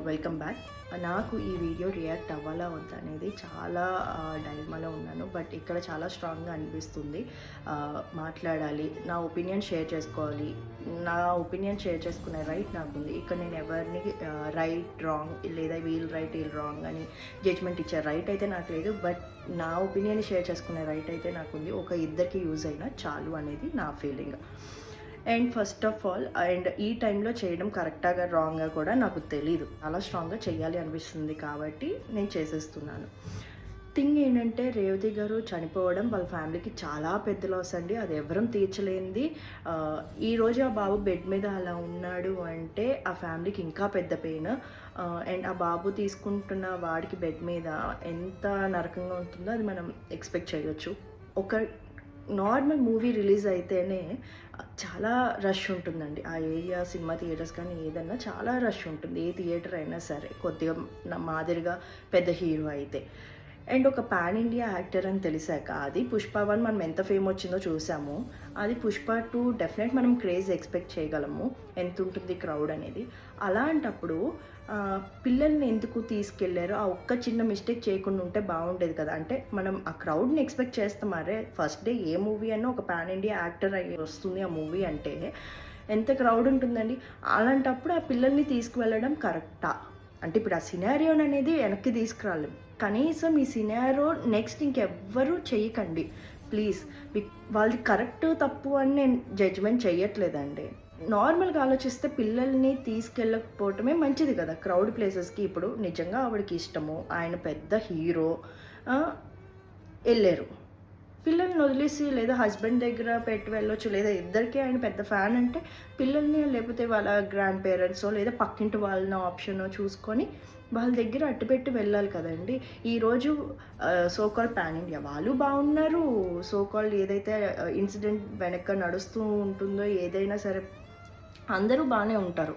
Welcome back. నాకు ఈ video react అవ్వాలా వద్దా అనేది చాలా డైలమాలో ఉన్నాను. బట్ ఇక్కడ చాలా స్ట్రాంగ్గా అనిపిస్తుంది. మాట్లాడాలి, నా ఒపీనియన్ షేర్ చేసుకోవాలి. నా ఒపీనియన్ షేర్ చేసుకునే రైట్ నాకుంది. ఇక్కడ నేను ఎవరిని రైట్ రాంగ్ లేదా వీళ్ళు రైట్ వీళ్ళు రాంగ్ అని జడ్జ్మెంట్ ఇచ్చే రైట్ అయితే నాకు లేదు. బట్ నా ఒపీనియన్ షేర్ చేసుకునే రైట్ అయితే నాకుంది. ఒక ఇద్దరికి యూజ్ అయినా చాలు అనేది నా feeling. And first of all ఈ టైంలో చేయడం కరెక్టాగా రాంగ్గా కూడా నాకు తెలీదు. చాలా స్ట్రాంగ్గా చేయాలి అనిపిస్తుంది కాబట్టి నేను చేసేస్తున్నాను. థింగ్ ఏంటంటే రేవతి గారు చనిపోవడం వాళ్ళ ఫ్యామిలీకి చాలా పెద్ద లాస్ అండి. అది ఎవరం తీర్చలేనిది. ఈరోజు ఆ బాబు బెడ్ మీద అలా ఉన్నాడు అంటే ఆ ఫ్యామిలీకి ఇంకా పెద్ద పెయిన్. అండ్ ఆ బాబు తీసుకుంటున్న వాడికి బెడ్ మీద ఎంత నరకంగా ఉంటుందో అది మనం ఎక్స్పెక్ట్ చేయొచ్చు. ఒక నార్మల్ మూవీ రిలీజ్ అయితేనే చాలా రష్ ఉంటుందండి. ఆ ఏరియా సినిమా థియేటర్స్ కానీ ఏదన్నా చాలా రష్ ఉంటుంది. ఏ థియేటర్ అయినా సరే కొద్దిగా మాదిరిగా పెద్ద హీరో అయితే. అండ్ ఒక పాన్ ఇండియా యాక్టర్ అని తెలిసాక అది పుష్ప 1 మనం ఎంత ఫేమ్ వచ్చిందో చూసాము. అది పుష్ప 2 డెఫినెట్ మనం క్రేజ్ ఎక్స్పెక్ట్ చేయగలము ఎంత ఉంటుంది క్రౌడ్ అనేది. అలాంటప్పుడు పిల్లల్ని ఎందుకు తీసుకెళ్లారో ఆ ఒక్క చిన్న మిస్టేక్ చేయకుండా ఉంటే బాగుండేది కదా. అంటే మనం ఆ క్రౌడ్ని ఎక్స్పెక్ట్ చేస్తాం. అరే ఫస్ట్ డే ఏ మూవీ అన్నా ఒక పాన్ ఇండియా యాక్టర్ అయ్యి వస్తుంది ఆ మూవీ అంటే ఎంత క్రౌడ్ ఉంటుందండి. అలాంటప్పుడు ఆ పిల్లల్ని తీసుకువెళ్ళడం కరెక్టా? అంటే ఇప్పుడు ఆ సినారియోన్ అనేది వెనక్కి తీసుకురాలేం. కనీసం ఈ సినారో నెక్స్ట్ ఇంకెవ్వరూ చేయకండి ప్లీజ్. వాళ్ళది కరెక్ట్ తప్పు అని నేను జడ్జ్మెంట్ చేయట్లేదండి. నార్మల్గా ఆలోచిస్తే పిల్లల్ని తీసుకెళ్ళకపోవటమే మంచిది కదా క్రౌడ్ ప్లేసెస్కి. ఇప్పుడు నిజంగా ఆవిడకి ఇష్టము, ఆయన పెద్ద హీరో, వెళ్ళారు. పిల్లల్ని వదిలేసి లేదా హస్బెండ్ దగ్గర పెట్టి వెళ్ళొచ్చు, లేదా ఇద్దరికి ఆయన పెద్ద ఫ్యాన్ అంటే పిల్లల్ని లేకపోతే వాళ్ళ గ్రాండ్ పేరెంట్సో లేదా పక్కింటి వాళ్ళని ఆప్షనో చూసుకొని వాళ్ళ దగ్గర అట్టుపెట్టి వెళ్ళాలి కదండి. ఈరోజు సోకాల్ పాన్ ఇండియా వాళ్ళు బాగున్నారు. సోకాల్ ఏదైతే ఇన్సిడెంట్ వెనక నడుస్తూ ఉంటుందో ఏదైనా సరే అందరూ బాగానే ఉంటారు.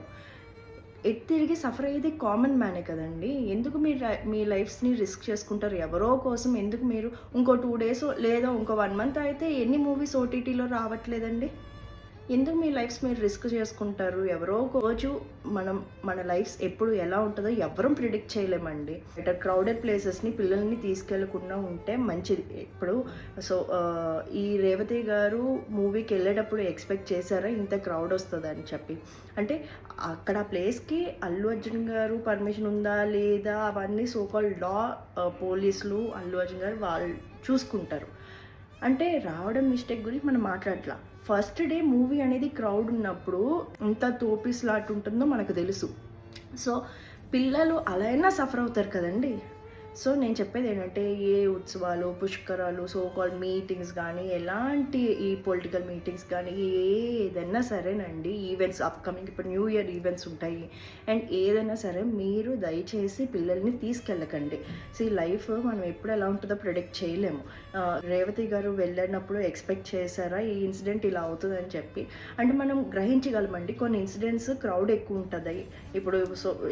తిరిగి సఫర్ అయ్యేది కామన్ మ్యానే కదండి. ఎందుకు మీరు మీ లైఫ్స్ని రిస్క్ చేసుకుంటారు ఎవరో కోసం? ఎందుకు మీరు ఇంకో 2 days లేదా ఇంకో 1 month అయితే ఎన్ని మూవీస్ ఓటీటీలో రావట్లేదండి? ఎందుకు మీ లైఫ్స్ మీరు రిస్క్ చేసుకుంటారు? ఎవరో ఒక రోజు మన లైఫ్స్ ఎప్పుడు ఎలా ఉంటుందో ఎవరం ప్రిడిక్ట్ చేయలేమండి. బెటర్ క్రౌడెడ్ ప్లేసెస్ని పిల్లల్ని తీసుకెళ్లకుండా ఉంటే మంచిది. ఇప్పుడు ఈ రేవతి గారు మూవీకి వెళ్ళేటప్పుడు ఎక్స్పెక్ట్ చేశారా ఇంత క్రౌడ్ వస్తుందని చెప్పి? అంటే అక్కడ ప్లేస్కి అల్లు అర్జున్ గారు పర్మిషన్ ఉందా లేదా అవన్నీ సోకాల్ లా పోలీసులు అల్లు అర్జున్ గారు వాళ్ళు చూసుకుంటారు. అంటే రావడం మిస్టేక్ గురించి మనం మాట్లాడట్లా. ఫస్ట్ డే మూవీ అనేది క్రౌడ్ ఉన్నప్పుడు ఎంత తోపిస్లాట్ ఉంటుందో మనకు తెలుసు. సో పిల్లలు అలా అయినా సఫర్ అవుతారు కదండి. సో నేను చెప్పేది ఏంటంటే ఏ ఉత్సవాలు, పుష్కరాలు, సోకాల్ మీటింగ్స్ కానీ ఎలాంటి ఈ పొలిటికల్ మీటింగ్స్ కానీ ఏదైనా సరేనండి, ఈవెంట్స్ అప్కమింగ్ ఇప్పుడు న్యూ ఇయర్ ఈవెంట్స్ ఉంటాయి. అండ్ ఏదైనా సరే మీరు దయచేసి పిల్లల్ని తీసుకెళ్ళకండి. లైఫ్ మనం ఎప్పుడు ఎలా ఉంటుందో ప్రిడిక్ట్ చేయలేము. రేవతి గారు వెళ్ళినప్పుడు ఎక్స్పెక్ట్ చేశారా ఈ ఇన్సిడెంట్ ఇలా అవుతుందని చెప్పి? అంటే మనం గ్రహించగలమండి కొన్ని ఇన్సిడెంట్స్ క్రౌడ్ ఎక్కువ ఉంటుంది. ఇప్పుడు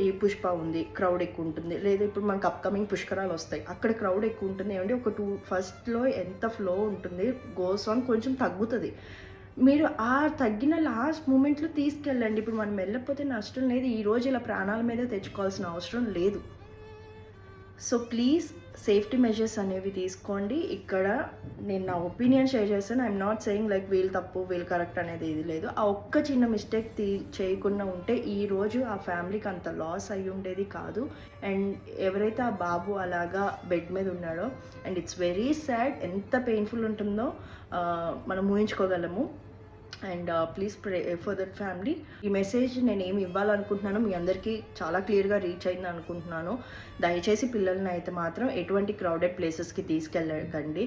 ఈ పుష్ప ఉంది, క్రౌడ్ ఎక్కువ ఉంటుంది. లేదా ఇప్పుడు మనకు అప్కమింగ్ పుష్కరాలు వస్తాయి, అక్కడ క్రౌడ్ ఎక్కువ ఉంటుంది. ఏమంటే ఒక 2 ఫస్ట్లో ఎంత ఫ్లో ఉంటుంది, గోస్ ఆన్ కొంచెం తగ్గుతుంది. మీరు ఆ తగ్గిన లాస్ట్ మూమెంట్లో తీసుకెళ్ళండి. ఇప్పుడు మనం వెళ్ళకపోతే నష్టం లేదు. ఈరోజు ఇలా ప్రాణాల మీద తెచ్చుకోవాల్సిన అవసరం లేదు. సో ప్లీజ్ సేఫ్టీ మెజర్స్ అనేవి తీసుకోండి. ఇక్కడ నేను నా ఒపీనియన్ షేర్ చేస్తాను. ఐఎమ్ నాట్ సెయింగ్ లైక్ వీళ్ళు తప్పు వీళ్ళు కరెక్ట్ అనేది ఇది లేదు. ఆ ఒక్క చిన్న మిస్టేక్ చేయకుండా ఉంటే ఈరోజు ఆ ఫ్యామిలీకి అంత లాస్ అయ్యి ఉండేది కాదు. అండ్ ఎవరైతే ఆ బాబు అలాగా బెడ్ మీద ఉన్నాడో, అండ్ ఇట్స్ వెరీ సాడ్, ఎంత పెయిన్ఫుల్ ఉంటుందో మనం ఊహించుకోగలము. And please pray for that family. ఈ మెసేజ్ నేను ఏమి ఇవ్వాలనుకుంటున్నానో మీ అందరికీ చాలా క్లియర్గా రీచ్ అయింది అనుకుంటున్నాను. దయచేసి పిల్లల్ని అయితే మాత్రం ఎటువంటి క్రౌడెడ్ ప్లేసెస్కి తీసుకెళ్ళకండి.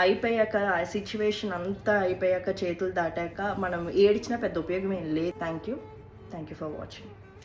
అయిపోయాక ఆ సిచ్యువేషన్ అంతా అయిపోయాక చేతులు దాటాక మనం ఏడిచినా పెద్ద ఉపయోగం ఏం లేదు. Thank you for watching.